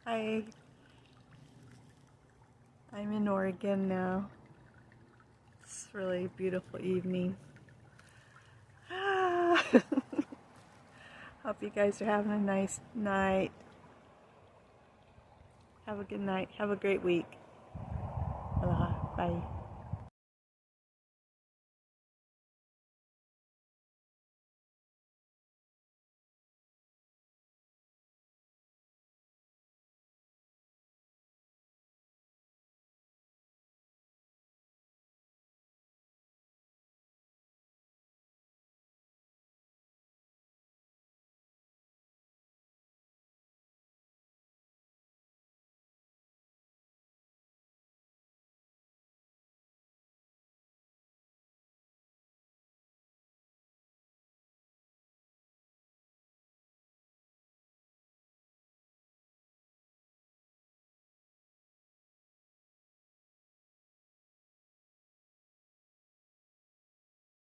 Hi, I'm in Oregon now. It's a really beautiful evening. Hope you guys are having a nice night. Have a good night. Have a great week. Aloha. Bye.